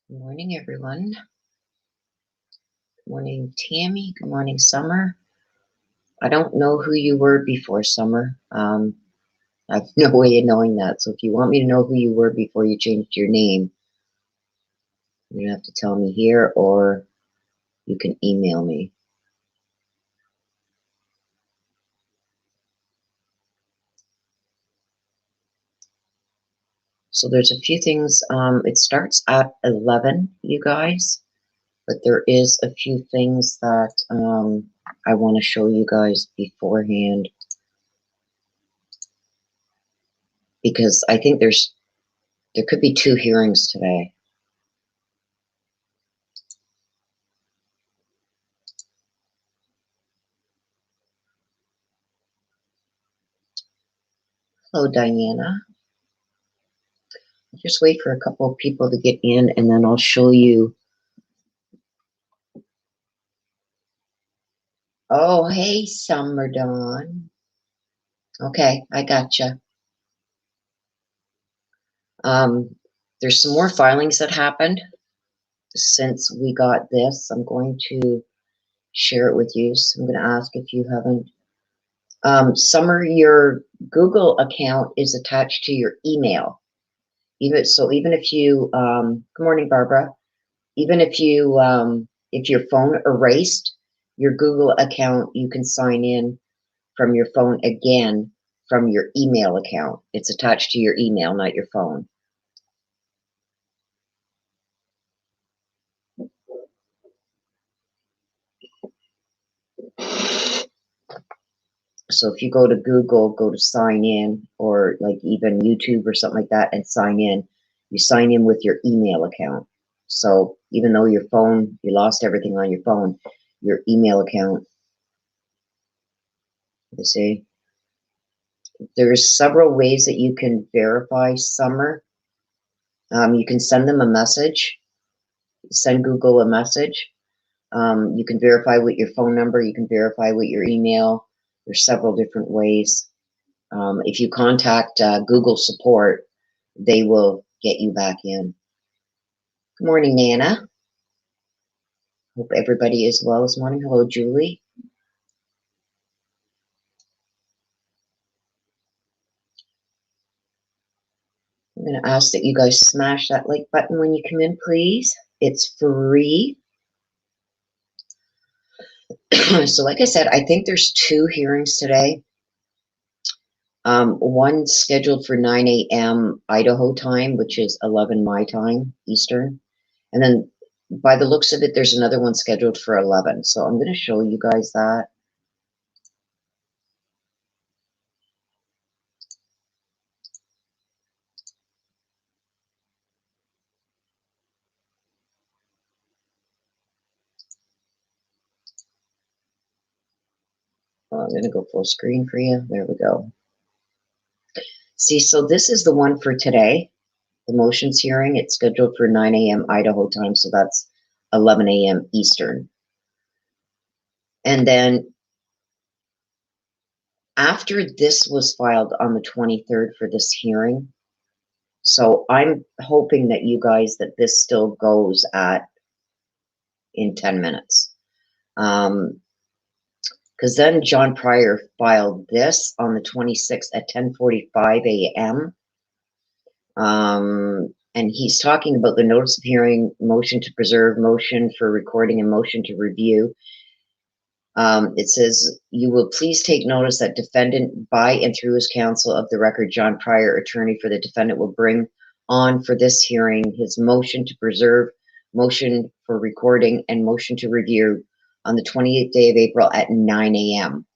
Good morning, everyone. Good morning, Tammy. Good morning, Summer. I don't know who you were before, Summer. I have no way of knowing that. So if you want me to know who you were before you changed your name, you have to tell me here, or you can email me. So there's a few things. It starts at 11, you guys, but there is a few things that I want to show you guys beforehand, because I think there could be 2 hearings today. Hello, Diana. Just wait for a couple of people to get in, and then I'll show you. Oh, hey, Summer Dawn. Okay, I gotcha. There's some more filings that happened since we got this. I'm going to share it with you. So I'm going to ask if you haven't. Summer, your Google account is attached to your email. Even if you, good morning, Barbara. Even if your phone erased your Google account, you can sign in from your phone again from your email account. It's attached to your email, not your phone. So if you go to Google, go to sign in, or like even YouTube or something like that, and sign in, you sign in with your email account. So even though your phone, you lost everything on your phone, your email account, you see, there's several ways that you can verify Summer. You can send them a message, send Google a message. You can verify with your phone number. You can verify with your email. There's several different ways. If you contact Google support, they will get you back in. Good morning, Nana. Hope everybody is well this morning. Hello, Julie. I'm going to ask that you guys smash that like button when you come in, please. It's free. So like I said, I think there's 2 hearings today. One scheduled for 9 a.m. Idaho time, which is 11 my time, Eastern. And then by the looks of it, there's another one scheduled for 11. So I'm going to show you guys that. I'm going to go full screen for you. There we go. See, so this is the one for today, the motions hearing. It's scheduled for 9 a.m. Idaho time, so that's 11 a.m. Eastern. And then after this was filed on the 23rd for this hearing, so I'm hoping that you guys, that this still goes in 10 minutes. Because then John Pryor filed this on the 26th at 10:45 a.m. And he's talking about the notice of hearing, motion to preserve, motion for recording, and motion to review. It says, you will please take notice that defendant by and through his counsel of the record, John Pryor, attorney for the defendant, will bring on for this hearing his motion to preserve, motion for recording, and motion to review on the 28th day of April at 9 a.m.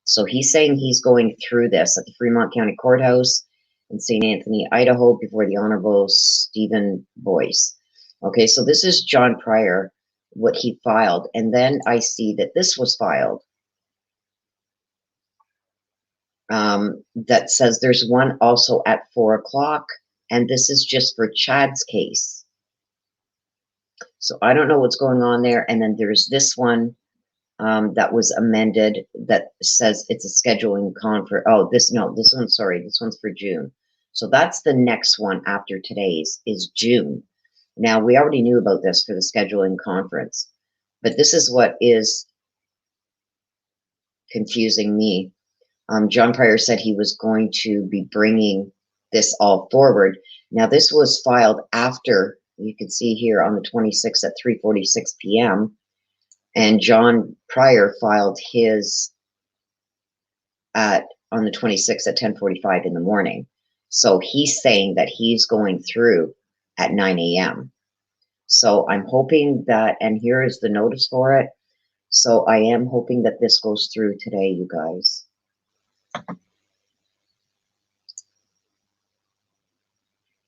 So he's saying he's going through this at the Fremont County Courthouse in St. Anthony, Idaho, before the Honorable Stephen Boyce. Okay, so this is John Pryor, what he filed. And then I see that this was filed. That says there's one also at 4 o'clock, and this is just for Chad's case. So I don't know what's going on there. And then there's this one that was amended that says it's a scheduling conference. Oh, this one, sorry, this one's for June. So that's the next one after today's is June. Now, we already knew about this for the scheduling conference, but this is what is confusing me. John Pryor said he was going to be bringing this all forward. Now, this was filed after, you can see here on the 26th at 3:46 p.m., and John Pryor filed his on the 26th at 10:45 in the morning. So he's saying that he's going through at 9 a.m. So I'm hoping that, and here is the notice for it. So I am hoping that this goes through today, you guys.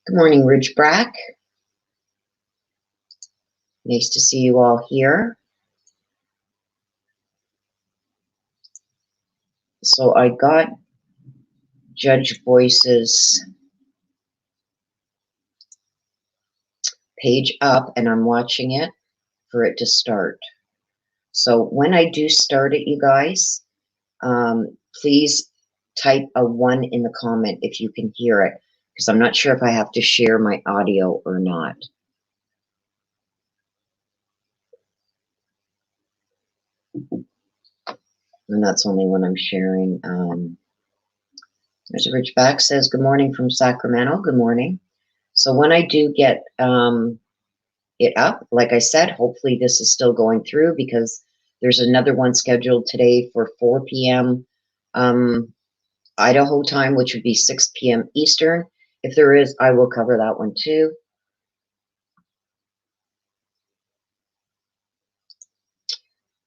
Good morning, Ridgeback. Nice to see you all here. So I got Judge Boyce's page up and I'm watching it for it to start. So when I do start it, you guys, please type a 1 in the comment if you can hear it, because I'm not sure if I have to share my audio or not. And that's only when I'm sharing. There's a Ridgeback says, good morning from Sacramento. Good morning. So when I do get it up, like I said, hopefully this is still going through, because there's another one scheduled today for 4 p.m. Idaho time, which would be 6 p.m. Eastern. If there is, I will cover that one too.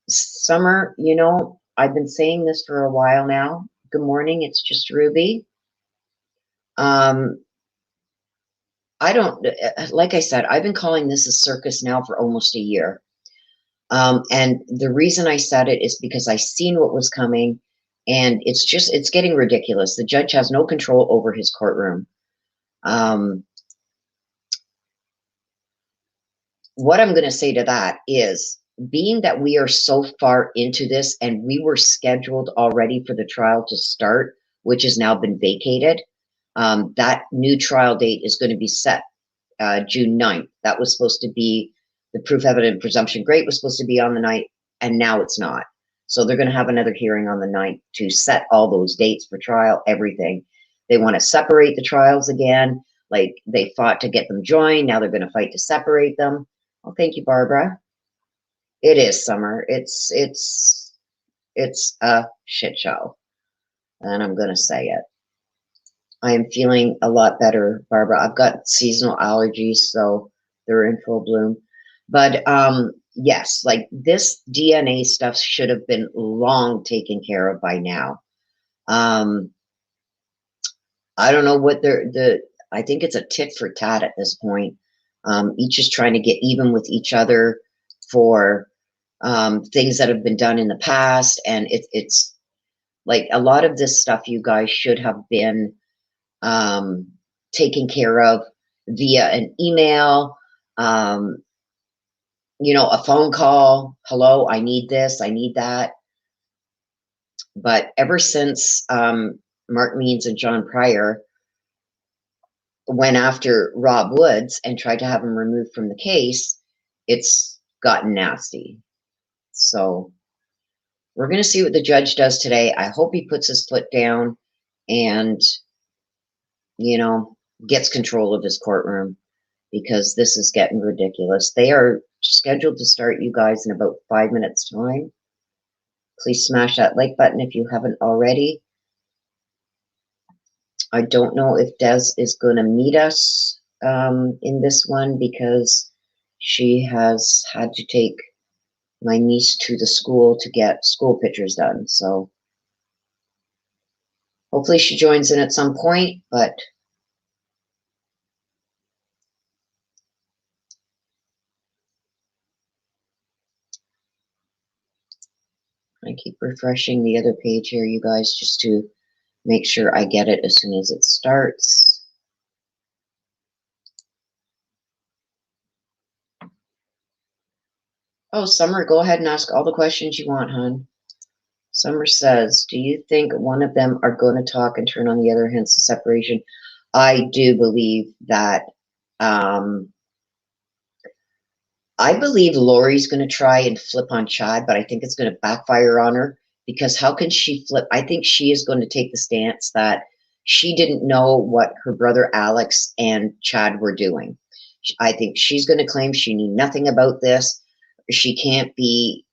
Summer, you know, I've been saying this for a while now. Good morning, it's just Ruby. I don't, like I said, I've been calling this a circus now for almost a year. And the reason I said it is because I seen what was coming, and it's getting ridiculous. The judge has no control over his courtroom. What I'm going to say to that is, being that we are so far into this and we were scheduled already for the trial to start, which has now been vacated, that new trial date is going to be set June 9th. That was supposed to be, the proof evident presumption great was supposed to be on the 9th, and now it's not. So they're going to have another hearing on the 9th to set all those dates for trial, everything. They want to separate the trials again. Like, they fought to get them joined. Now they're going to fight to separate them. Oh, thank you, Barbara. It is summer. It's a shit show. And I'm going to say it. I am feeling a lot better, Barbara. I've got seasonal allergies, so they're in full bloom. But yes, like, this DNA stuff should have been long taken care of by now. I don't know what I think it's a tit for tat at this point. Each is trying to get even with each other for things that have been done in the past. And it's like, a lot of this stuff, you guys, should have been taken care of via an email, you know, a phone call. Hello, I need this, I need that. But ever since Mark Means and John Pryor went after Rob Woods and tried to have him removed from the case, it's gotten nasty. So we're going to see what the judge does today. I hope he puts his foot down and, you know, gets control of his courtroom, because this is getting ridiculous. They are scheduled to start, you guys, in about 5 minutes time. Please smash that like button if you haven't already. I don't know if Des is going to meet us in this one, because she has had to take my niece to the school to get school pictures done. So hopefully she joins in at some point, but I keep refreshing the other page here, you guys, just to make sure I get it as soon as it starts. Oh, Summer, go ahead and ask all the questions you want, hon. Summer says, do you think one of them are going to talk and turn on the other, hence the separation? I do believe that I believe Lori's going to try and flip on Chad, but I think it's going to backfire on her, because how can she flip? I think she is going to take the stance that she didn't know what her brother Alex and Chad were doing. I think she's going to claim she knew nothing about this. She can't be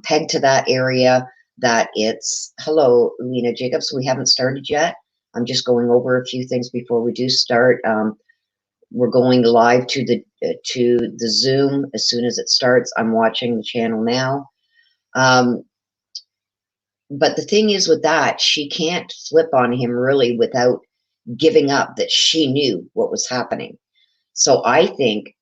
pegged to that area, that it's, hello, Lena Jacobs, we haven't started yet. I'm just going over a few things before we do start. We're going live to the Zoom as soon as it starts. I'm watching the channel now. But the thing is with that, she can't flip on him really without giving up that she knew what was happening. So I think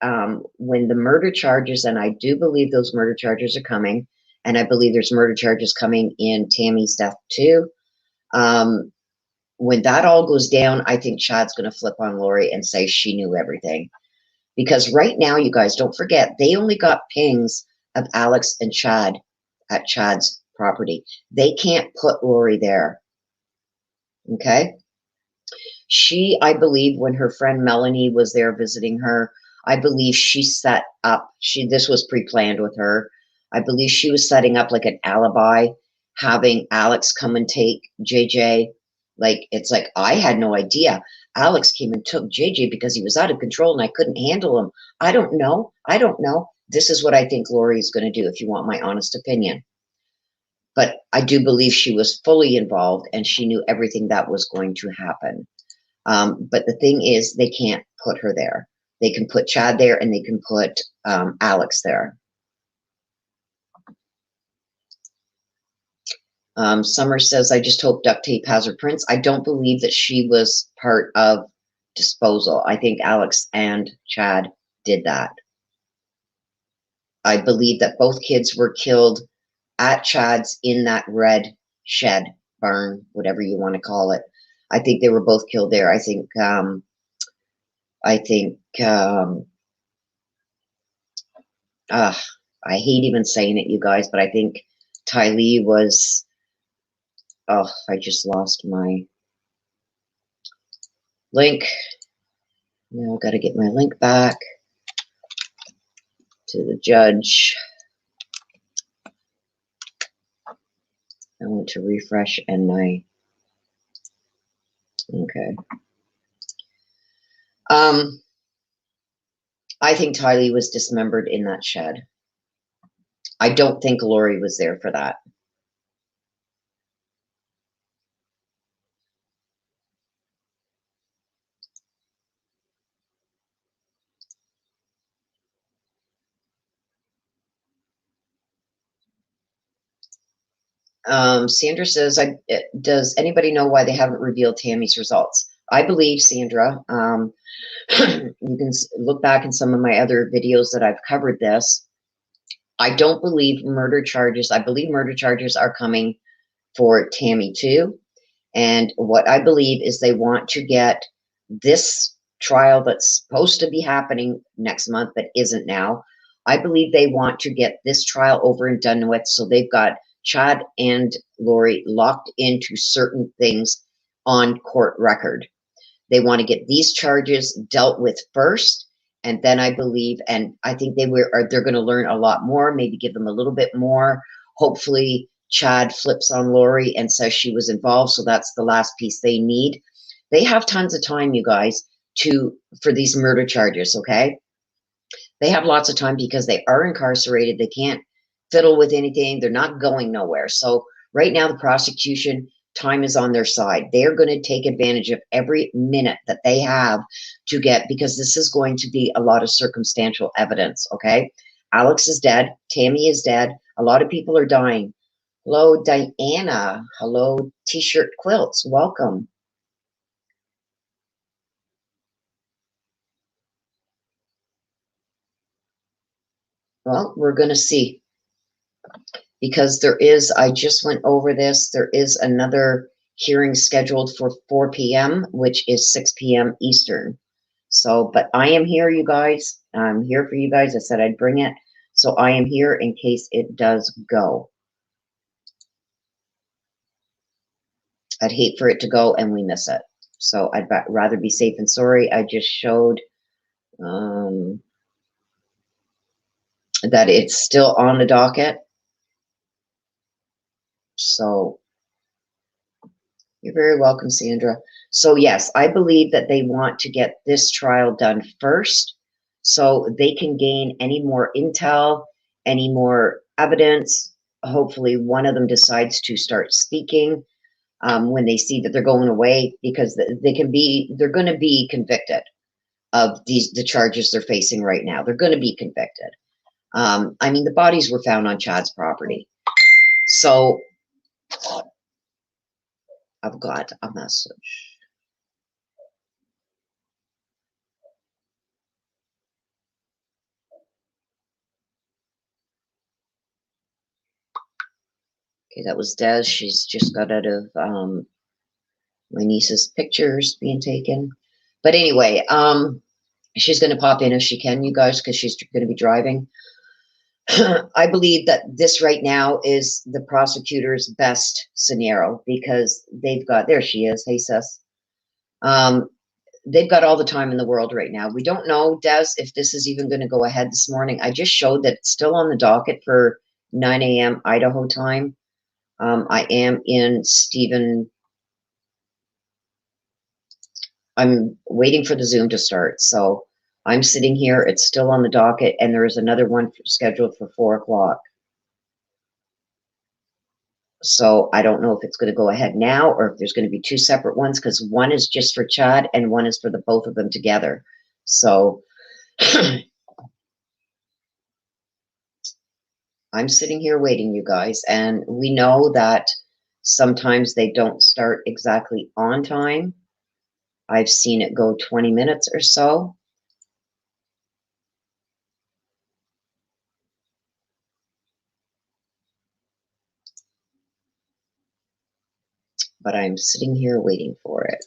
when the murder charges, and I do believe those murder charges are coming, and I believe there's murder charges coming in Tammy's death too. When that all goes down, I think Chad's going to flip on Lori and say she knew everything. Because right now, you guys, don't forget, they only got pings of Alex and Chad at Chad's property. They can't put Lori there. Okay? She, I believe, when her friend Melanie was there visiting her, I believe she set up, this was pre-planned with her. I believe she was setting up like an alibi, having Alex come and take JJ. Like, it's like, I had no idea. Alex came and took JJ because he was out of control and I couldn't handle him. I don't know. I don't know. This is what I think Lori is going to do, if you want my honest opinion. But I do believe she was fully involved and she knew everything that was going to happen. But the thing is, they can't put her there. They can put Chad there and they can put Alex there. Summer says, I just hope duct tape has her prints. I don't believe that she was part of disposal. I think Alex and Chad did that. I believe that both kids were killed at Chad's in that red shed, barn, whatever you want to call it. I think they were both killed there. I think I hate even saying it, you guys, but I think Tylee was, oh, I just lost my link. Now I've got to get my link back to the judge. I want to refresh and okay. I think Tylee was dismembered in that shed. I don't think Lori was there for that. Sandra says, does anybody know why they haven't revealed Tammy's results? I believe, Sandra, you can look back in some of my other videos that I've covered this. I don't believe murder charges. I believe murder charges are coming for Tammy too. And what I believe is they want to get this trial that's supposed to be happening next month but isn't now. I believe they want to get this trial over and done with, so they've got Chad and Lori locked into certain things on court record. They want to get these charges dealt with first, and then I believe, and I think they're going to learn a lot more, maybe give them a little bit more. Hopefully Chad flips on Lori and says she was involved, so that's the last piece they need. They have tons of time, you guys, for these murder charges, okay? They have lots of time because they are incarcerated. They can't fiddle with anything. They're not going nowhere. So right now the prosecution, time is on their side. They're going to take advantage of every minute that they have to get, because this is going to be a lot of circumstantial evidence, okay? Alex is dead. Tammy is dead. A lot of people are dying. Hello, Diana. Hello, T-shirt quilts. Welcome. Well, we're going to see. Because there is, I just went over this, there is another hearing scheduled for 4 p.m., which is 6 p.m. Eastern. So, but I am here, you guys. I'm here for you guys. I said I'd bring it. So I am here in case it does go. I'd hate for it to go and we miss it. So I'd rather be safe than sorry. I just showed, that it's still on the docket. So you're very welcome, Sandra. So yes, I believe that they want to get this trial done first so they can gain any more intel, any more evidence. Hopefully one of them decides to start speaking when they see that they're going away, because they're going to be convicted of the charges they're facing right now. They're going to be convicted. I mean, the bodies were found on Chad's property. So I've got a message. Okay, that was Des. She's just got out of my niece's pictures being taken. But anyway, she's going to pop in if she can, you guys, because she's going to be driving. I believe that this right now is the prosecutor's best scenario, because they've got, there she is, hey sis. They've got all the time in the world right now. We don't know, Des, if this is even going to go ahead this morning. I just showed that it's still on the docket for 9 a.m. Idaho time. I am in Stephen. I'm waiting for the Zoom to start. So I'm sitting here. It's still on the docket, and there is another one scheduled for 4 o'clock. So I don't know if it's going to go ahead now or if there's going to be 2 separate ones, because one is just for Chad and one is for the both of them together. So I'm sitting here waiting, you guys, and we know that sometimes they don't start exactly on time. I've seen it go 20 minutes or so. But I'm sitting here waiting for it.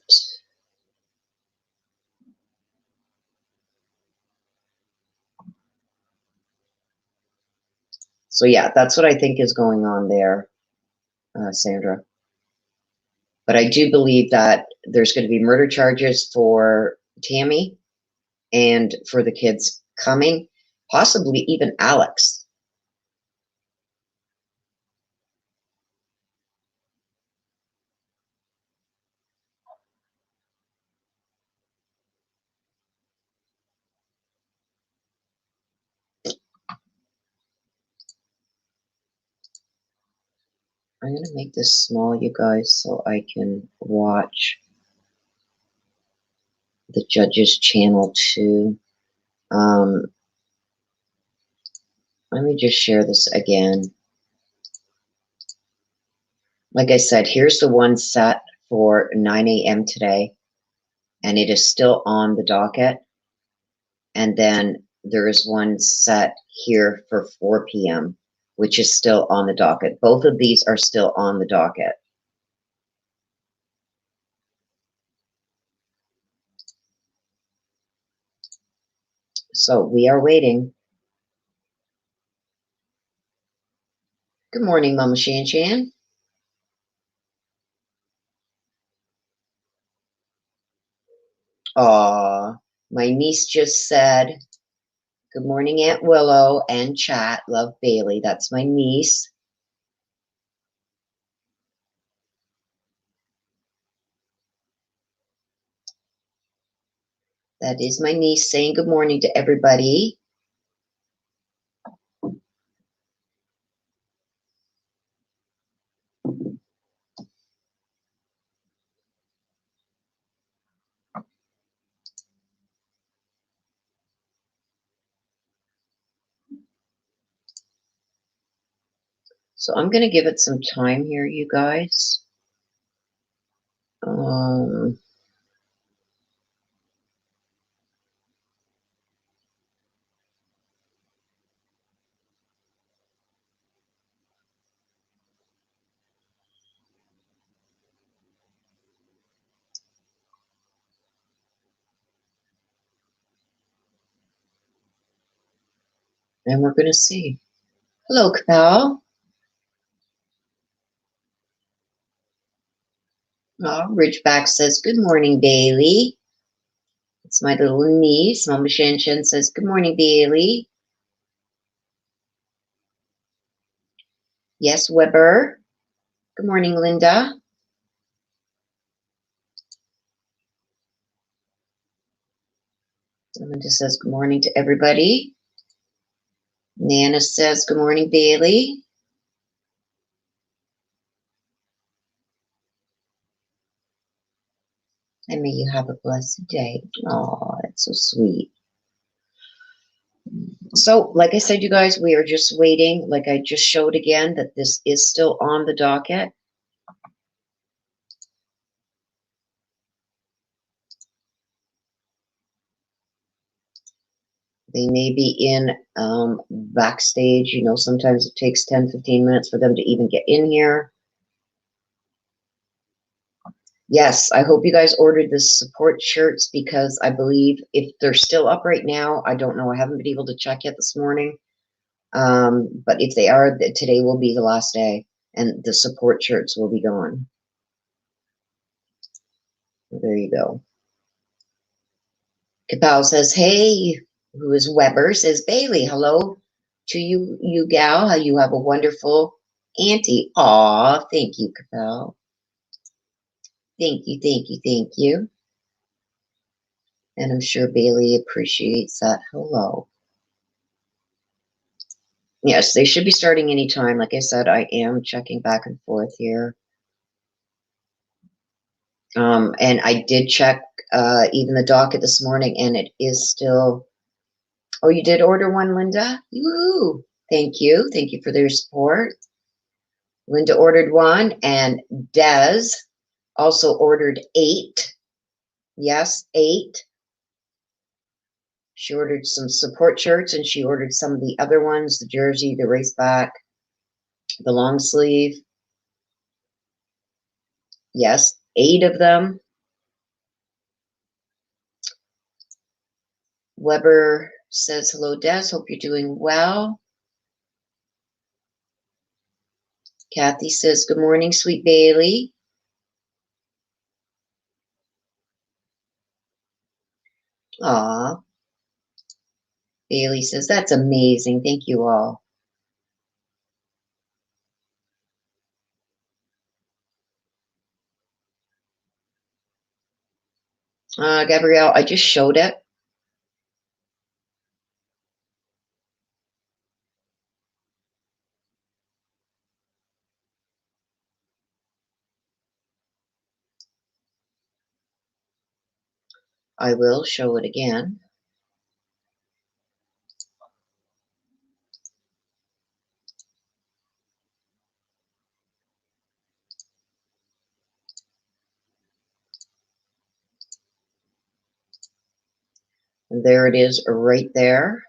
So yeah, that's what I think is going on there, Sandra. But I do believe that there's going to be murder charges for Tammy and for the kids coming, possibly even Alex. I'm going to make this small, you guys, so I can watch the judge's channel too. Let me just share this again. Like I said, here's the one set for 9 a.m. today, and it is still on the docket. And then there is one set here for 4 p.m., which is still on the docket. Both of these are still on the docket. So we are waiting. Good morning, Mama Shan Shan. Aw, my niece just said, good morning, Aunt Willow and Chat. Love Bailey. That's my niece. That is my niece saying good morning to everybody. So I'm going to give it some time here, you guys. And we're going to see. Hello, Capel. Oh, Ridgeback says, good morning, Bailey. It's my little niece. Mama Shan Shan says, good morning, Bailey. Yes, Weber. Good morning, Linda. Linda says good morning to everybody. Nana says good morning, Bailey. And may you have a blessed day. Oh, that's so sweet. So, like I said, you guys, we are just waiting. Like I just showed again, that this is still on the docket. They may be in backstage. You know, sometimes it takes 10, 15 minutes for them to even get in here. Yes, I hope you guys ordered the support shirts, because I believe if they're still up right now, I don't know. I haven't been able to check yet this morning. But if they are, today will be the last day, and the support shirts will be gone. There you go. Kapow says, hey, who is Weber? Says Bailey, hello to you, you gal. How you have a wonderful auntie. Aw, thank you, Kapow. Thank you, thank you, thank you. And I'm sure Bailey appreciates that. Hello. Yes, they should be starting anytime. Like I said, I am checking back and forth here. And I did check even the docket this morning, and it is still. Oh, you did order one, Linda? Woo! Thank you. Thank you for their support. Linda ordered one, and Des also ordered 8. Yes, 8. She ordered some support shirts, and she ordered some of the other ones, the jersey, the race back, the long sleeve. Yes, 8 of them. Weber says, hello, Des. Hope you're doing well. Kathy says, good morning, sweet Bailey. Aw. Bailey says, that's amazing. Thank you all. Gabrielle, I just showed it. I will show it again. And there it is right there.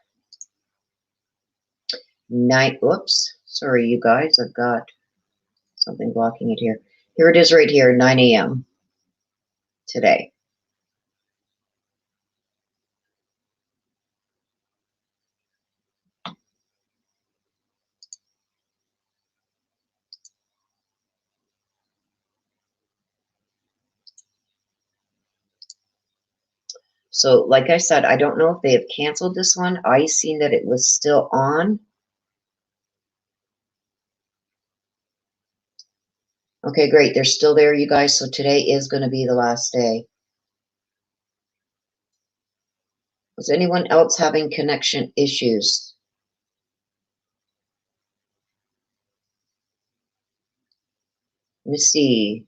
Whoops. Sorry, you guys. I've got something blocking it here. Here it is right here, 9 a.m. today. So, like I said, I don't know if they have canceled this one. I seen that it was still on. Okay, great. They're still there, you guys. So today is going to be the last day. Is anyone else having connection issues? Missy.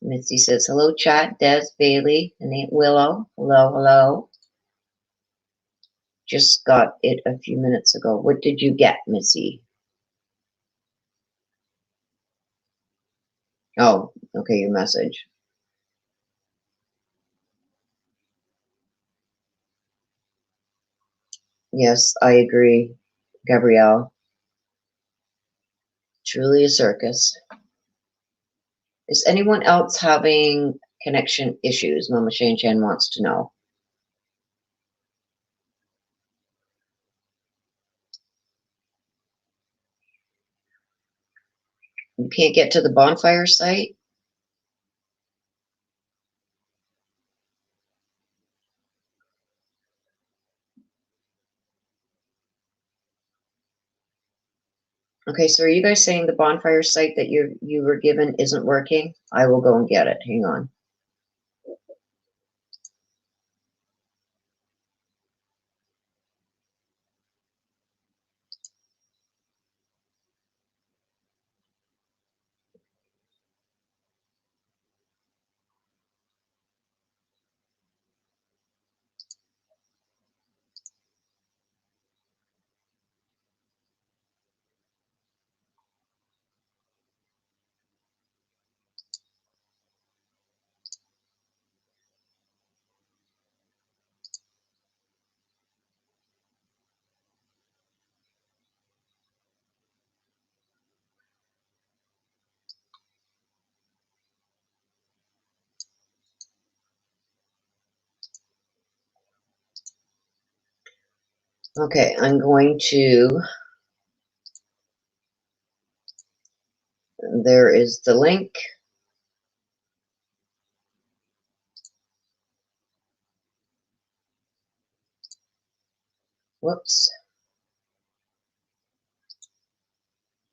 Missy says, hello, chat, Des, Bailey, and Aunt Willow. Hello, hello. Just got it a few minutes ago. What did you get, Missy? Oh, okay, your message. Yes, I agree, Gabrielle. Truly a circus. Is anyone else having connection issues? Mama Shane Chan wants to know. You can't get to the bonfire site? Okay, so are you guys saying the bonfire site that you were given isn't working? I will go and get it. Hang on. Okay, I'm going to, there is the link. Whoops.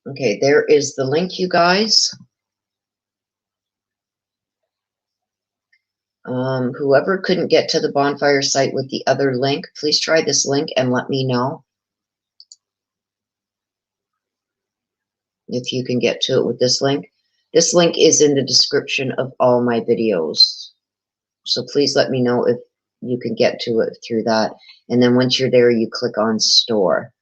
Okay, there is the link, you guys. Whoever couldn't get to the bonfire site with the other link, please try this link and let me know if you can get to it with this link. This link is in the description of all my videos. So please let me know if you can get to it through that. And then once you're there, you click on store.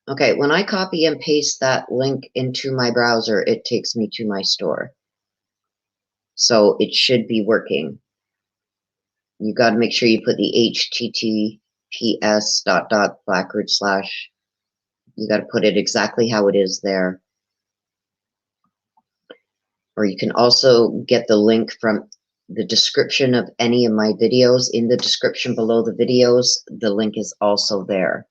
Okay, when I copy and paste that link into my browser, it takes me to my store. So it should be working. You got to make sure you put the https // you got to put it exactly how it is there. Or you can also get the link from the description of any of my videos. In the description below the videos, the link is also there.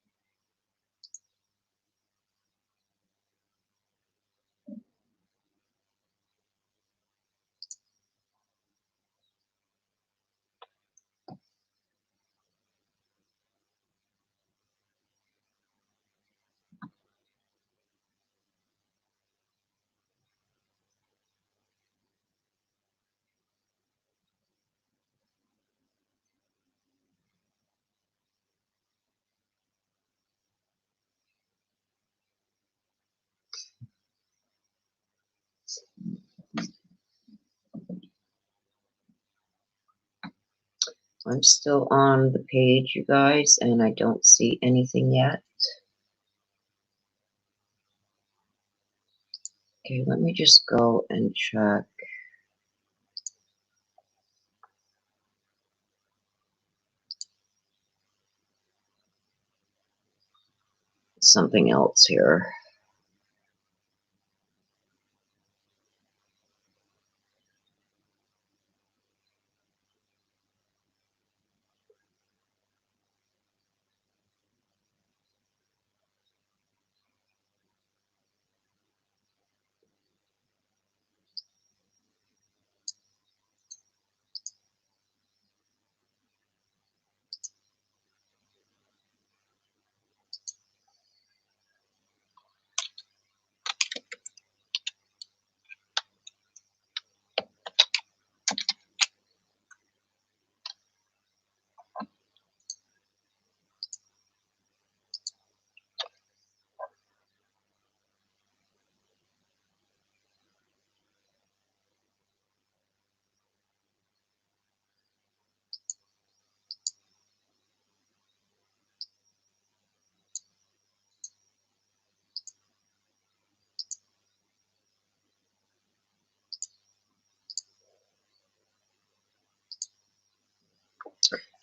I'm still on the page, you guys, and I don't see anything yet. Okay, let me just go and check something else here.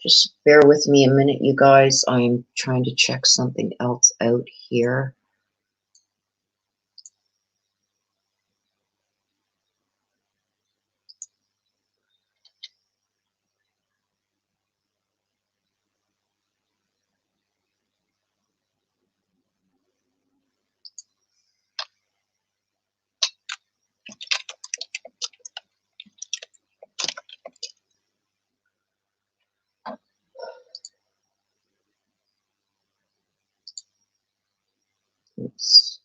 Just bear with me a minute, you guys. I'm trying to check something else out here. Oops.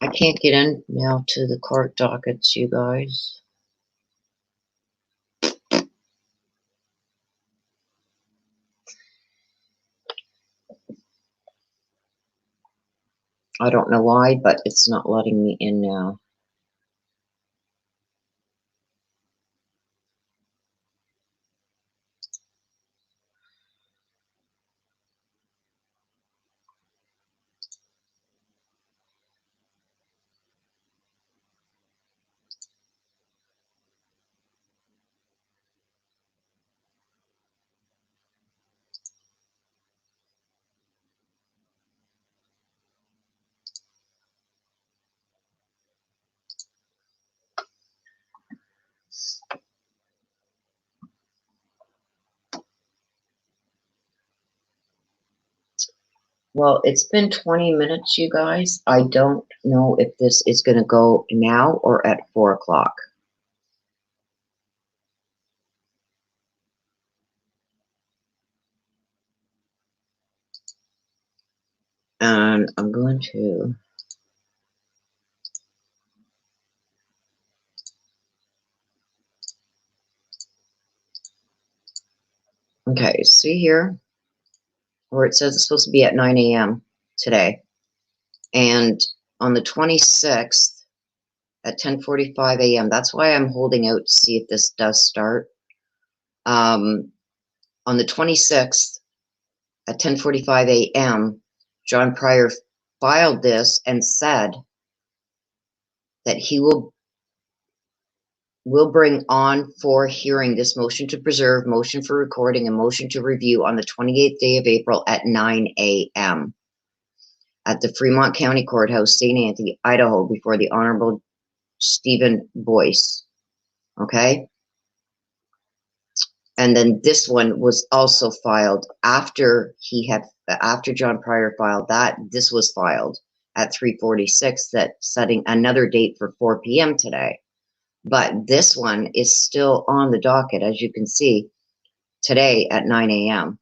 I can't get in now to the court dockets, you guys. I don't know why, but it's not letting me in now. Well, it's been 20 minutes, you guys. I don't know if this is going to go now or at 4 o'clock. And I'm going to... Okay, see here where it says it's supposed to be at 9 a.m. today. And on the 26th at 10:45 a.m., that's why I'm holding out to see if this does start. On the 26th at 10:45 a.m., John Pryor filed this and said that he will bring on for hearing this motion to preserve, motion for recording, and motion to review on the 28th day of April at 9 a.m. at the Fremont County Courthouse, St. Anthony, Idaho, before the Honorable Stephen Boyce. Okay? And then this one was also filed after after John Pryor filed that. This was filed at 3:46, that setting another date for 4 p.m. today. But this one is still on the docket, as you can see, today at 9 a.m.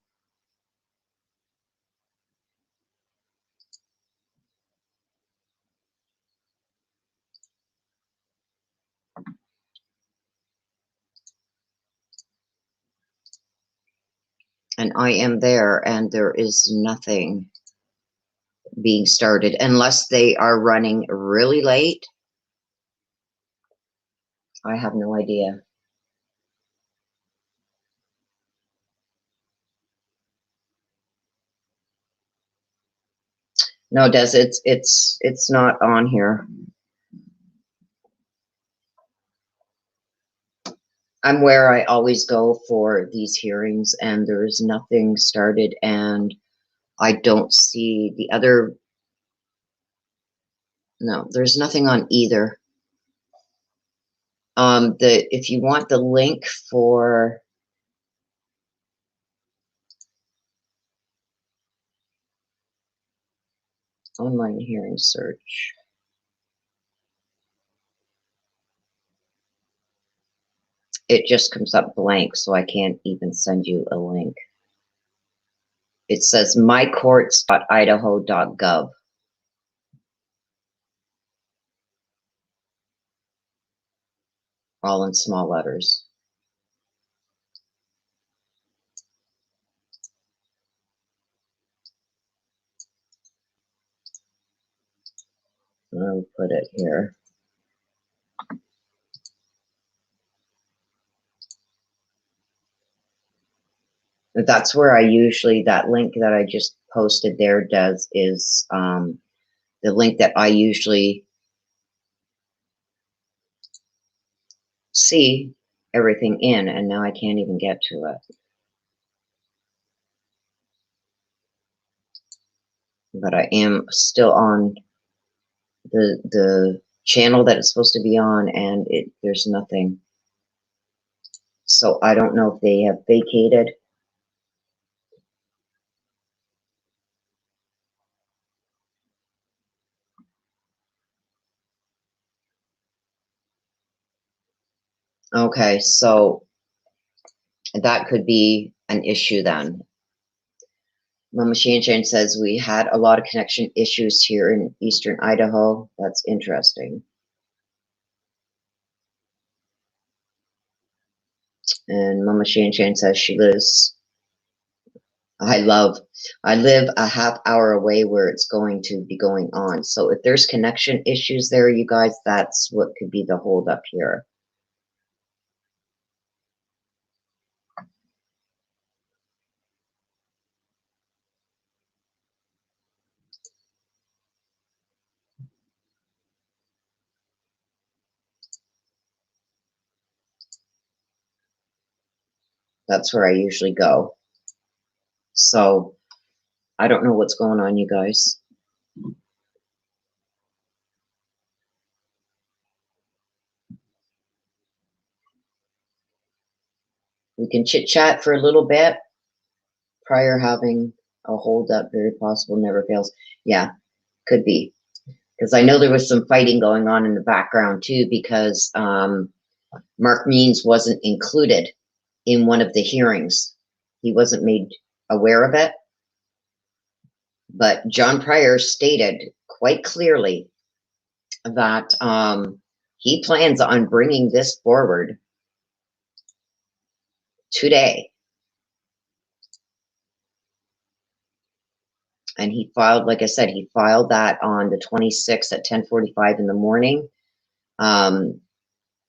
And I am there, and there is nothing being started unless they are running really late. I have no idea. No, Des, it's not on here. I'm where I always go for these hearings, and there's nothing started, and I don't see the other. No, there's nothing on either. If you want the link for online hearing search, it just comes up blank, so I can't even send you a link. It says mycourts.idaho.gov. All in small letters. I'll put it here. That's where I usually, that link that I just posted there is the link that I usually see everything in, and now I can't even get to it. But I am still on the channel that it's supposed to be on, and there's nothing. So I don't know if they have vacated. Okay, so that could be an issue then. Mama Shan says, we had a lot of connection issues here in eastern Idaho. That's interesting. And Mama Shan says she lives, I live a half hour away where it's going to be going on. So if there's connection issues there, you guys, that's what could be the holdup here. That's where I usually go. So I don't know what's going on, you guys. We can chit chat for a little bit. Prior having a holdup, very possible, never fails. Yeah, could be. Because I know there was some fighting going on in the background too, because Mark Means wasn't included in one of the hearings. He wasn't made aware of it. But John Pryor stated quite clearly that he plans on bringing this forward today. And he filed, like I said, he filed that on the 26th at 10:45 in the morning.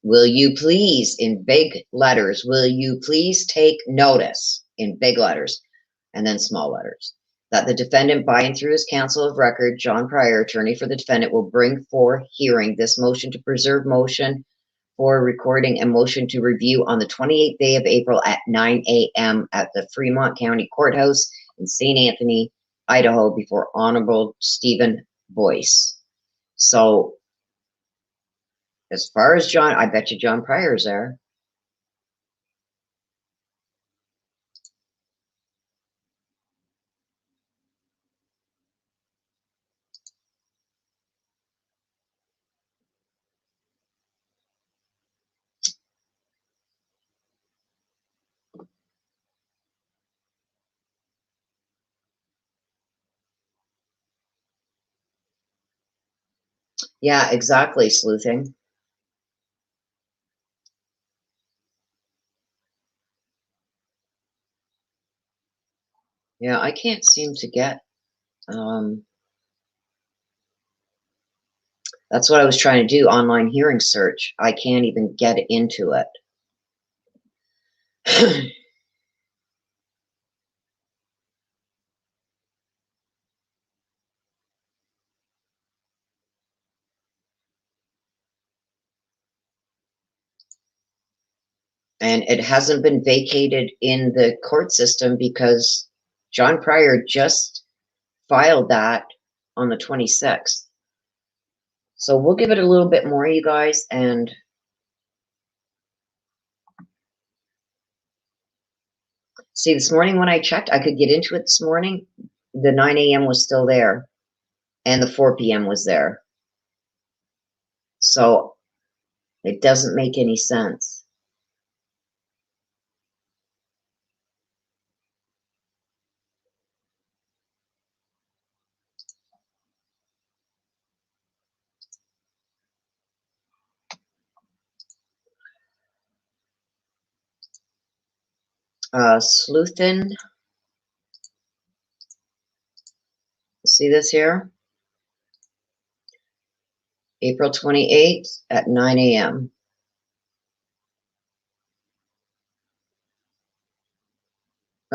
Will you please, in big letters, will you please take notice, in big letters, and then small letters, that the defendant, by and through his counsel of record, John Pryor, attorney for the defendant, will bring for hearing this motion to preserve motion for recording and motion to review on the 28th day of April at 9 a.m. at the Fremont County Courthouse in St. Anthony, Idaho, before Honorable Stephen Boyce. So, as far as John, I bet you John Pryor's there. Yeah, exactly, sleuthing. Yeah, I can't seem to get, that's what I was trying to do, online hearing search. I can't even get into it. And it hasn't been vacated in the court system because John Pryor just filed that on the 26th. So we'll give it a little bit more, you guys, and see, this morning when I checked, I could get into it this morning. The 9 a.m. was still there, and the 4 p.m. was there. So it doesn't make any sense. Sleuthin, see this here? April 28th at 9 a.m.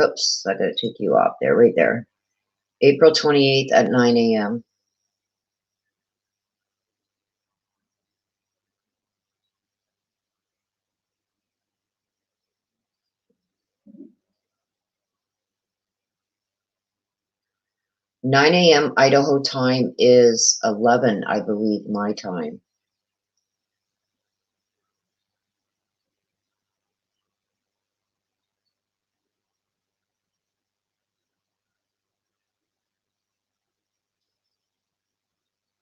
Oops, I gotta take you off there, right there. April 28th at 9 a.m. 9 a.m. Idaho time is 11, I believe, my time.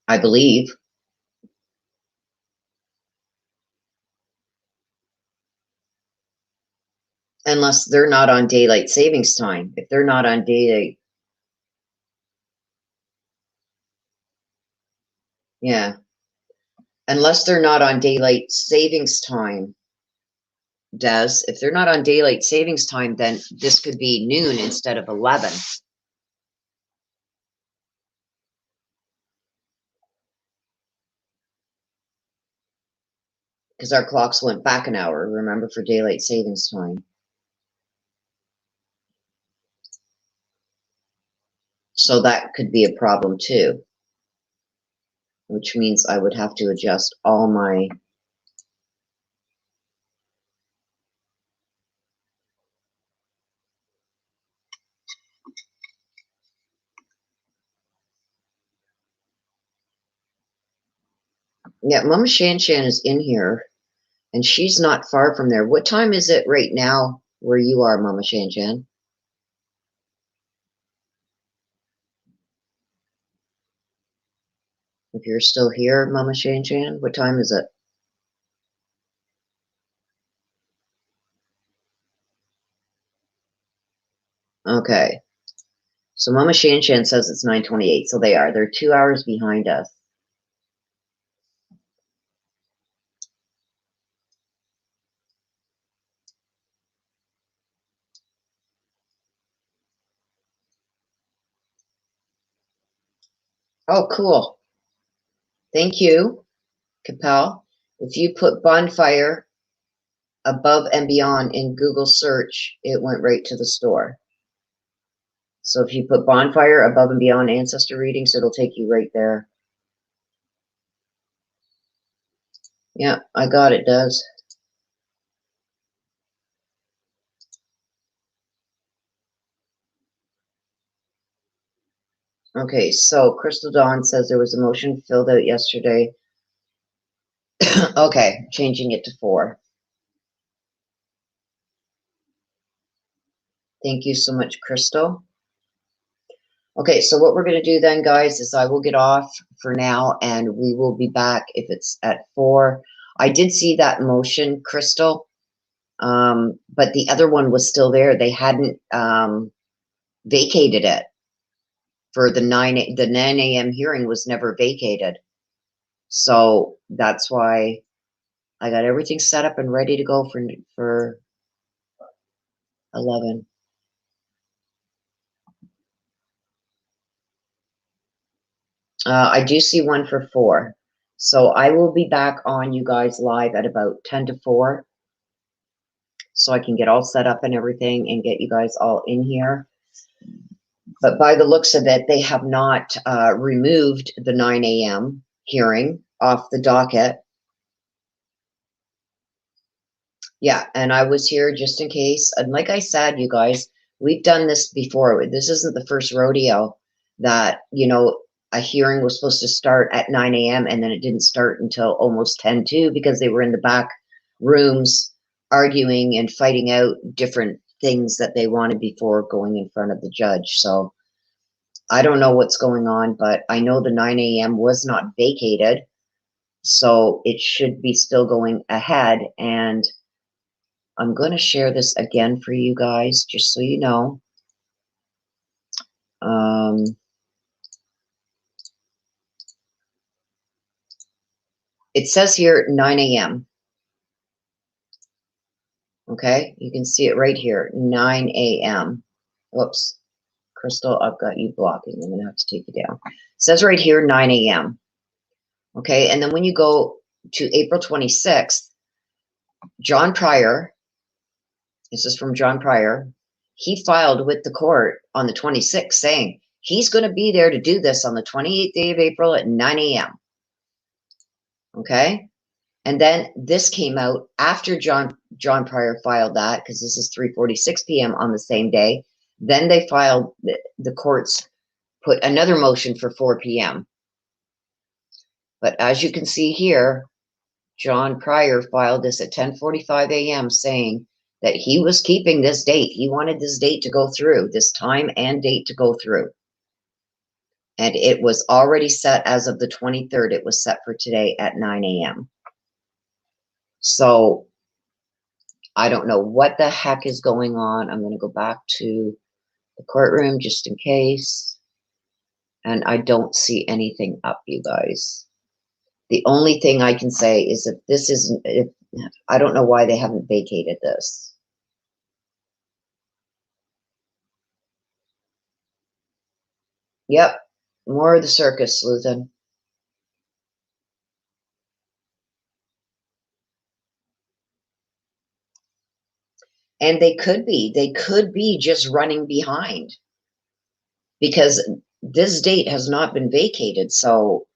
I believe. Unless they're not on daylight savings time. If they're not on daylight, yeah. Unless they're not on daylight savings time, Des, if they're not on daylight savings time, then this could be noon instead of 11. Because our clocks went back an hour, remember, for daylight savings time. So that could be a problem too, which means I would have to adjust all my. Yeah, Mama Shan Shan is in here, and she's not far from there. What time is it right now where you are, Mama Shan Shan? If you're still here, Mama Shan Shan, what time is it? Okay. So Mama Shan Shan says it's 9:28, so they are. They're 2 hours behind us. Oh, cool. Thank you, Capel. If you put bonfire above and beyond in Google search, it went right to the store. So if you put bonfire above and beyond ancestor readings, it'll take you right there. Yeah, I got it, does. Okay, so Crystal Dawn says there was a motion filled out yesterday. Okay, changing it to 4. Thank you so much, Crystal. Okay, so what we're going to do then, guys, is I will get off for now, and we will be back if it's at 4. I did see that motion, Crystal, but the other one was still there. They hadn't vacated it for the 9 a.m. hearing was never vacated. So that's why I got everything set up and ready to go for 11. I do see one for 4. So I will be back on you guys live at about 10 to 4. So I can get all set up and everything and get you guys all in here. But by the looks of it, they have not removed the 9 a.m. hearing off the docket. Yeah, and I was here just in case. And like I said, you guys, we've done this before. This isn't the first rodeo that, you know, a hearing was supposed to start at 9 a.m. and then it didn't start until almost 10 too, because they were in the back rooms arguing and fighting out different things that they wanted before going in front of the judge. So I don't know what's going on, but I know the 9 a.m. was not vacated. So it should be still going ahead. And I'm going to share this again for you guys, just so you know. It says here 9 a.m. Okay, you can see it right here, 9 a.m. Whoops, Crystal, I've got you blocking. I'm going to have to take you down. It says right here 9 a.m. Okay, and then when you go to April 26th, John Pryor, this is from John Pryor, he filed with the court on the 26th saying he's going to be there to do this on the 28th day of April at 9 a.m. Okay, and then this came out after John Pryor filed that, because this is 3:46 p.m. on the same day. Then they filed, the courts put another motion for 4 p.m. But as you can see here, John Pryor filed this at 10:45 a.m. saying that he was keeping this date. He wanted this date to go through, this time and date to go through. And it was already set as of the 23rd. It was set for today at 9 a.m. So I don't know what the heck is going on. I'm going to go back to the courtroom just in case. And I don't see anything up, you guys. The only thing I can say is that this isn't, I don't know why they haven't vacated this. Yep, more of the circus, Luthen. And they could be just running behind, because this date has not been vacated. So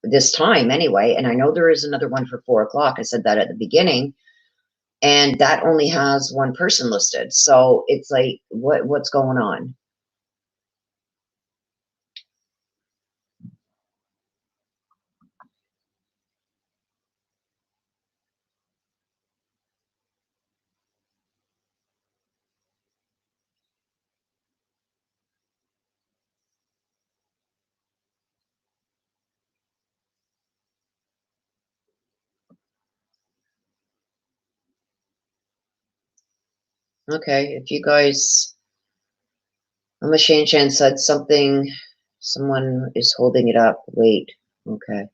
this time anyway, and I know there is another one for 4 o'clock. I said that at the beginning, and that only has one person listed. So it's like, what's going on? Okay, if you guys, Shane Chan said something, someone is holding it up. Wait, okay.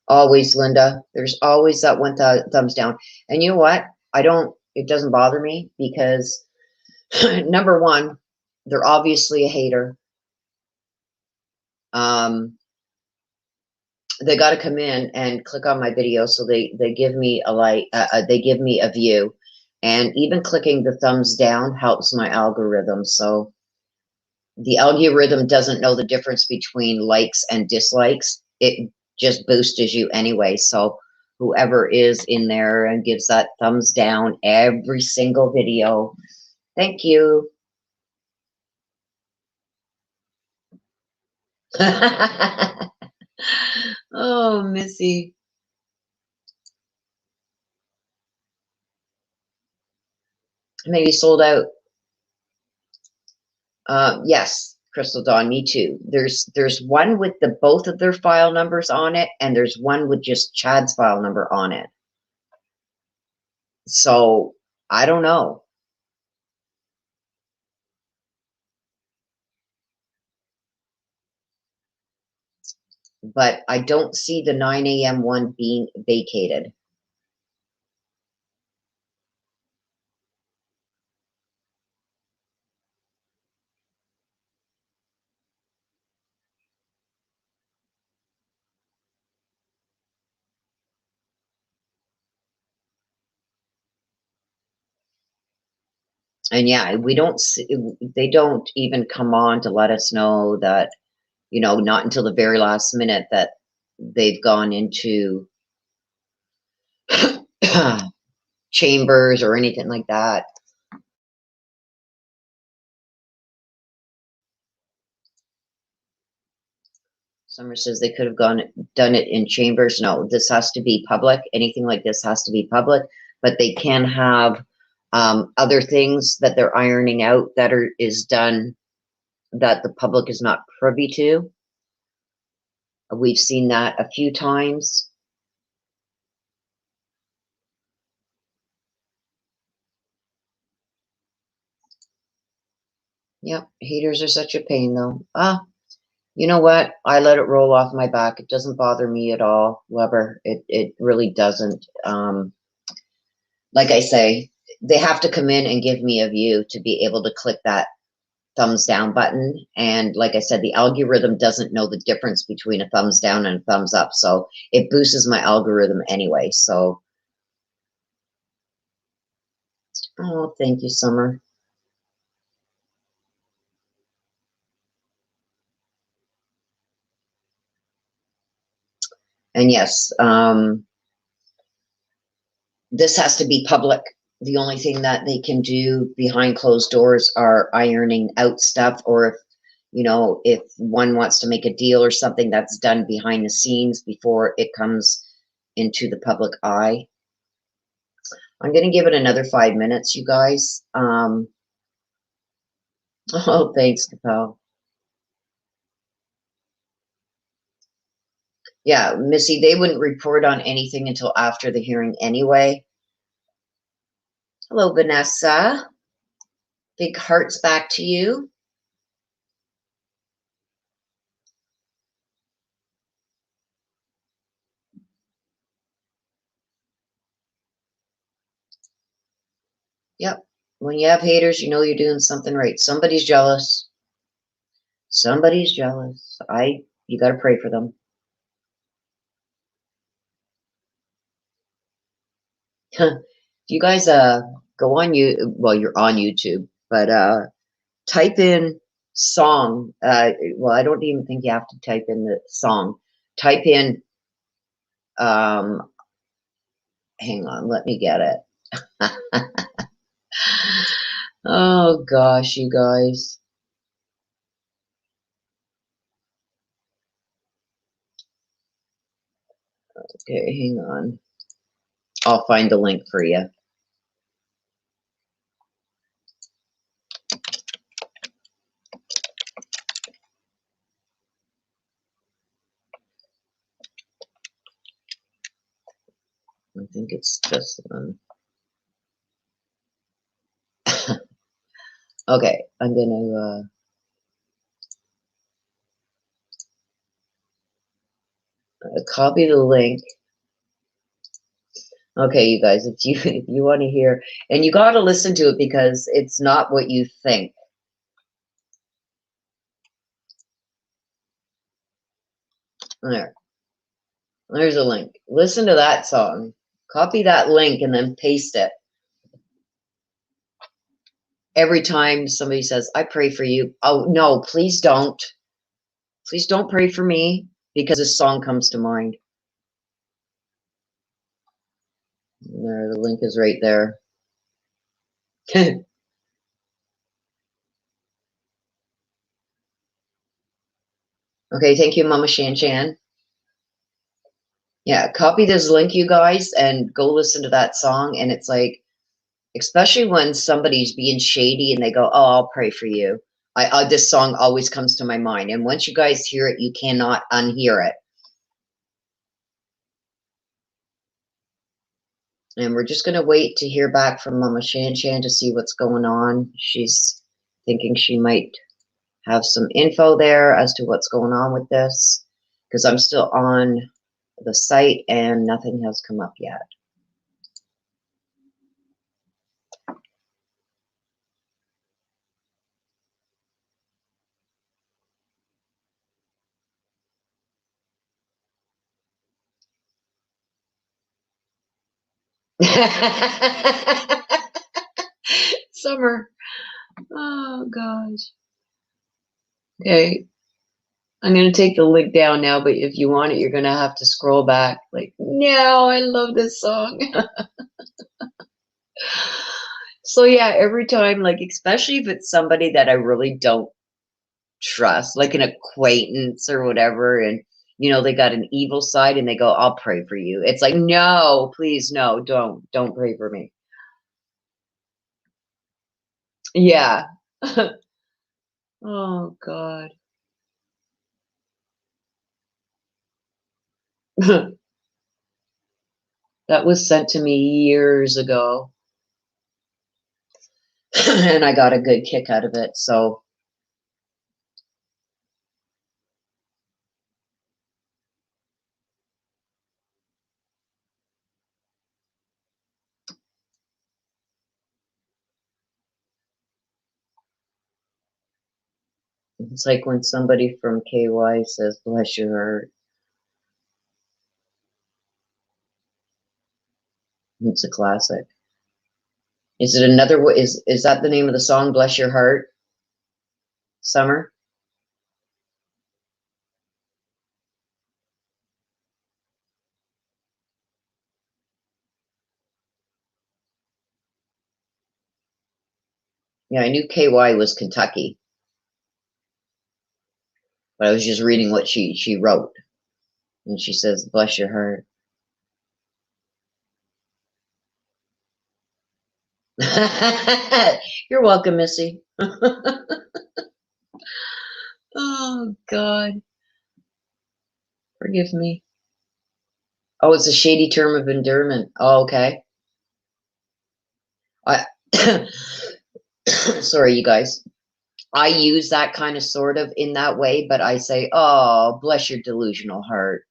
Always, Linda. There's always that one thumbs down. And you know what? It doesn't bother me, because number one, they're obviously a hater. They got to come in and click on my video, so they give me a like, they give me a view, and even clicking the thumbs down helps my algorithm. So the algorithm doesn't know the difference between likes and dislikes. It just boosts you anyway. So whoever is in there and gives that thumbs down every single video, thank you. Oh, Missy. Maybe sold out. Yes, Crystal Dawn, me too. There's one with the both of their file numbers on it, and there's one with just Chad's file number on it. So I don't know. but I don't see the 9 a.m. one being vacated. And yeah, we don't see, they don't even come on to let us know that, you know, not until the very last minute that they've gone into chambers or anything like that. Summer says they could have done it in chambers. No, this has to be public. Anything like this has to be public, but they can have other things that they're ironing out that is done that the public is not privy to. We've seen that a few times. Yep, haters are such a pain though. You know what? I let it roll off my back. It doesn't bother me at all, Weber. It really doesn't. Like I say, they have to come in and give me a view to be able to click that thumbs down button. And like I said, the algorithm doesn't know the difference between a thumbs down and a thumbs up. So it boosts my algorithm anyway. So, oh, thank you, Summer. And yes, this has to be public. The only thing that they can do behind closed doors are ironing out stuff, or if, you know, if one wants to make a deal or something, that's done behind the scenes before it comes into the public eye. I'm going to give it another 5 minutes, you guys. Oh, thanks, Capel. Yeah, Missy, they wouldn't report on anything until after the hearing anyway. Hello, Vanessa. Big hearts back to you. Yep. When you have haters, you know you're doing something right. Somebody's jealous. Somebody's jealous. You got to pray for them. You guys go on well, you're on YouTube, but type in song. Well, I don't even think you have to type in the song. Type in hang on, let me get it. Oh gosh, you guys. Okay, hang on. I'll find the link for you. I think it's this one. Okay, I'm gonna copy the link. Okay, you guys, if you want to hear, and you got to listen to it because it's not what you think. There's a link. Listen to that song. Copy that link and then paste it. Every time somebody says, I pray for you. Oh, no, please don't. Please don't pray for me because this song comes to mind. There, the link is right there. Okay, thank you, Mama Shan Shan. Yeah, copy this link, you guys, and go listen to that song. And it's like, especially when somebody's being shady and they go, oh, I'll pray for you. This song always comes to my mind. And once you guys hear it, you cannot unhear it. And we're just going to wait to hear back from Mama Shan Shan to see what's going on. She's thinking she might have some info there as to what's going on with this. because I'm still on the site and nothing has come up yet. Summer. Oh gosh. Okay. I'm going to take the link down now, but if you want it, you're going to have to scroll back. Like, no, I love this song. So yeah, every time, like, especially if it's somebody that I really don't trust, like an acquaintance or whatever, and you know, they got an evil side and they go, I'll pray for you. It's like, no, please, no, don't pray for me. Yeah. Oh God. That was sent to me years ago. And I got a good kick out of it. So it's like when somebody from KY says, bless your heart. It's a classic. Is it another way? Is that the name of the song, Bless Your Heart? Summer? Yeah, I knew KY was Kentucky, but I was just reading what she wrote. And she says, bless your heart. You're welcome, Missy. Oh, God. Forgive me. Oh, it's a shady term of endearment. Oh, okay. Sorry, you guys. I use that kind of sort of in that way, but I say, oh, bless your delusional heart.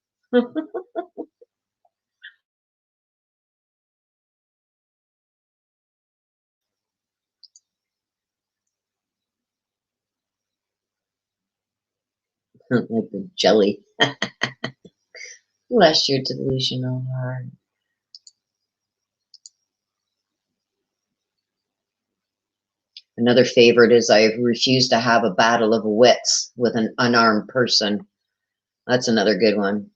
Like the jelly. Bless your delusional heart. Another favorite is I refuse to have a battle of wits with an unarmed person. That's another good one.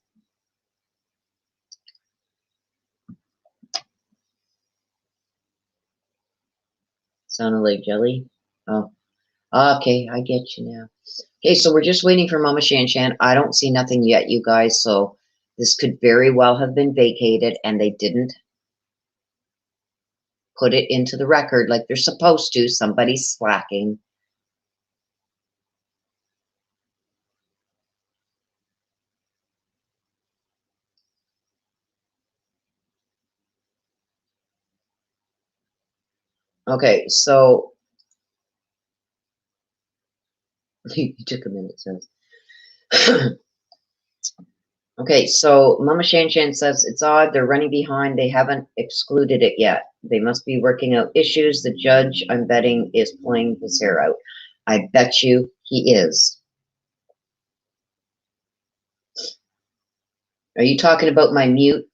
Sounded like jelly. Oh, okay. I get you now. Okay, so we're just waiting for Mama Shan Shan. I don't see nothing yet, you guys. So this could very well have been vacated and they didn't put it into the record like they're supposed to. Somebody's slacking. Okay, so you took a minute, says. Okay, so Mama Shan Shan says it's odd. They're running behind. They haven't excluded it yet. They must be working out issues. The judge, I'm betting, is pulling his hair out. I bet you he is. Are you talking about my mute?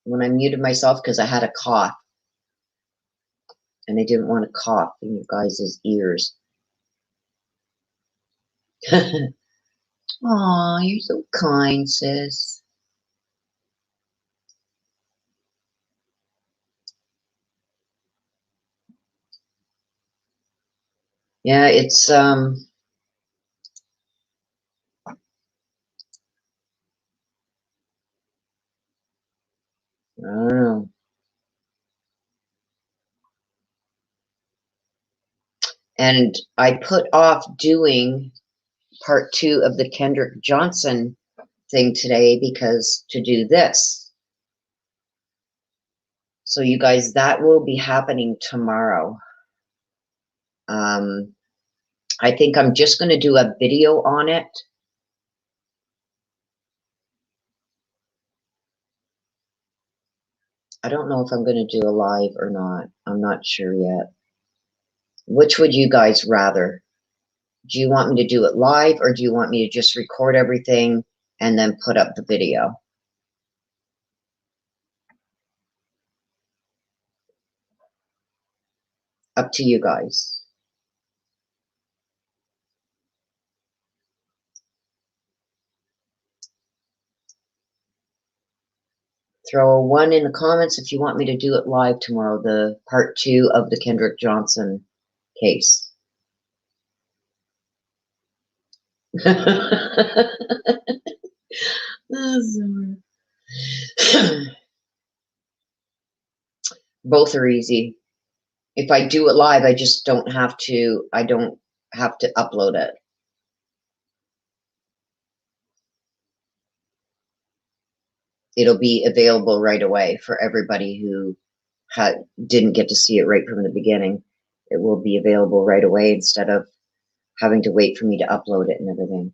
When I muted myself because I had a cough. And I didn't want to cough in you guys' ears. Aw, you're so kind, sis. Yeah, it's I don't know. And I put off doing part 2 of the Kendrick Johnson thing today because to do this. So you guys, that will be happening tomorrow. I think I'm just going to do a video on it. I don't know if I'm going to do a live or not. I'm not sure yet. Which would you guys rather? Do you want me to do it live, or do you want me to just record everything and then put up the video? Up to you guys. Throw a 1 in the comments if you want me to do it live tomorrow, the part 2 of the Kendrick Johnson case. Both are easy. If I do it live, I just don't have to, upload it. It'll be available right away for everybody who didn't get to see it right from the beginning. It will be available right away instead of having to wait for me to upload it and everything.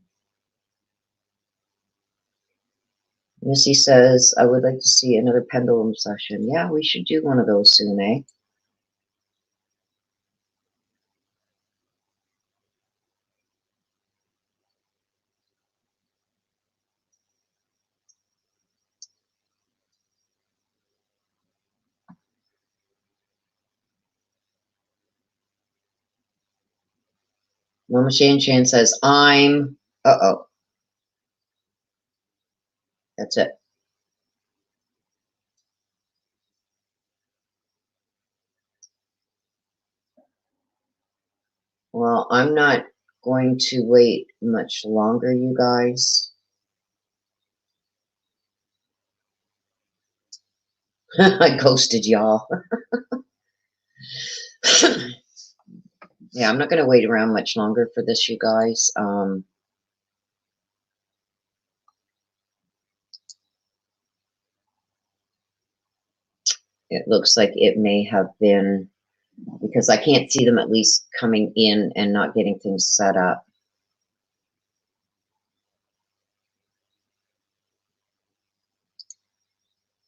Missy says, I would like to see another pendulum session. Yeah, we should do one of those soon, eh? Mama Shan says, I'm, uh-oh. That's it. Well, I'm not going to wait much longer, you guys. I ghosted y'all. Yeah, I'm not going to wait around much longer for this, you guys. It looks like it may have been, because I can't see them at least coming in and not getting things set up.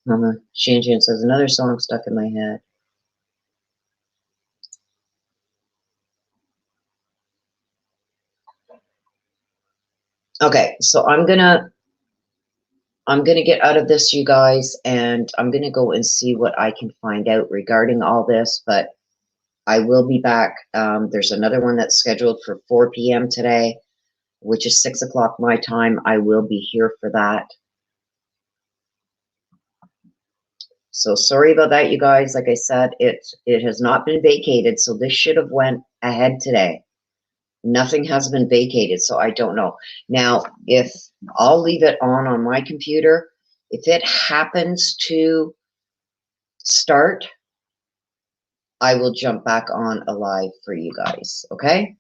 Mama Shan says, another song stuck in my head. Okay, so I'm gonna get out of this, you guys, and I'm gonna go and see what I can find out regarding all this, but I will be back. There's another one that's scheduled for 4 p.m. today, which is 6 o'clock my time. I will be here for that. So sorry about that, you guys. Like I said, it has not been vacated, so this should have went ahead today. Nothing has been vacated, so I don't know. Now, if I'll leave it on my computer, if it happens to start, I will jump back on a live for you guys, okay?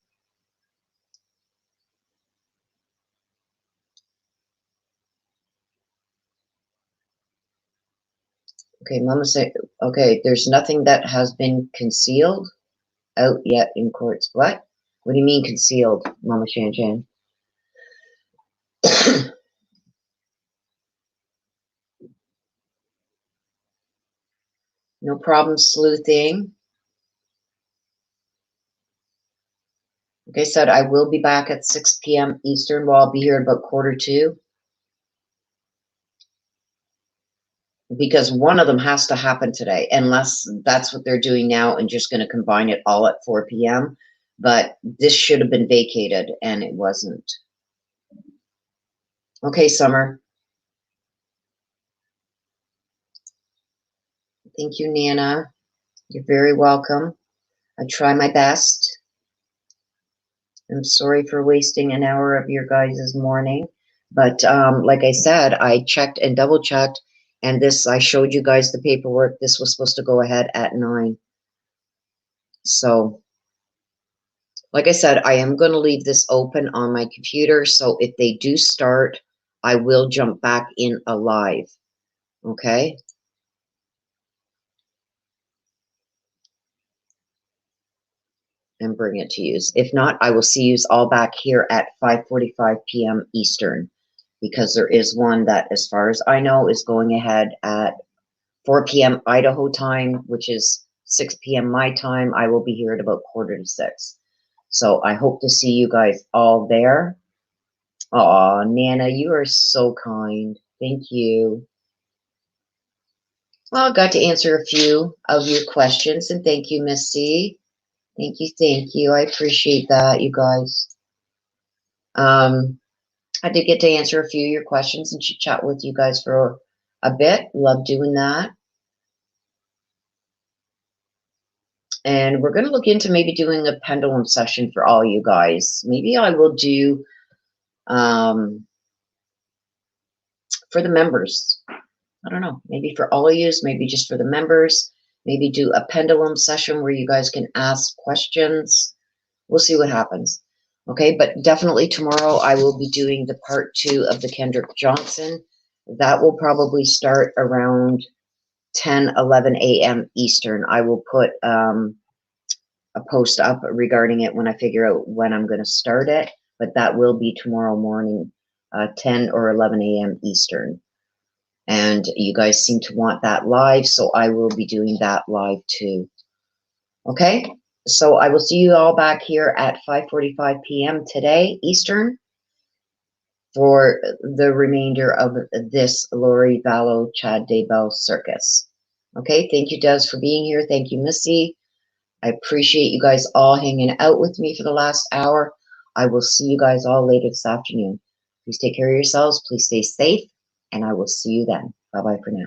Okay, Mama said, okay, there's nothing that has been concealed out yet in courts. What? What do you mean concealed, Mama Shan? No problem sleuthing. Like I said, I will be back at 6 p.m. Eastern. Well, I'll be here at about 1:45. Because one of them has to happen today, unless that's what they're doing now and just going to combine it all at 4 p.m. But this should have been vacated, and it wasn't. Okay, Summer. Thank you, Nana. You're very welcome. I try my best. I'm sorry for wasting an hour of your guys' morning. But like I said, I checked and double checked, and this, I showed you guys the paperwork. This was supposed to go ahead at 9. So, like I said, I am going to leave this open on my computer. So if they do start, I will jump back in alive. Okay? And bring it to you. If not, I will see you all back here at 5:45 p.m. Eastern, because there is one that, as far as I know, is going ahead at 4 p.m. Idaho time, which is 6 p.m. my time. I will be here at about 5:45. So I hope to see you guys all there. Oh, Nana, you are so kind. Thank you. Well, I got to answer a few of your questions, and thank you, Miss C. Thank you, thank you. I appreciate that, you guys. I did get to answer a few of your questions and chat with you guys for a bit. Love doing that. And we're going to look into maybe doing a pendulum session for all you guys. Maybe I will do for the members. I don't know, maybe for all of you, maybe just for the members, maybe do a pendulum session where you guys can ask questions. We'll see what happens. Okay, but definitely tomorrow I will be doing the part 2 of the Kendrick Johnson. That will probably start around 10-11 a.m. Eastern. I will put a post up regarding it when I figure out when I'm going to start it, but that will be tomorrow morning, 10 or 11 a.m. Eastern. And you guys seem to want that live, so I will be doing that live too. Okay, so I will see you all back here at 5:45 p.m. today Eastern for the remainder of this Lori Vallow Chad Daybell circus. Okay, thank you, Des, for being here. Thank you, Missy. I appreciate you guys all hanging out with me for the last hour. I will see you guys all later this afternoon. Please take care of yourselves. Please stay safe, and I will see you then. Bye-bye for now.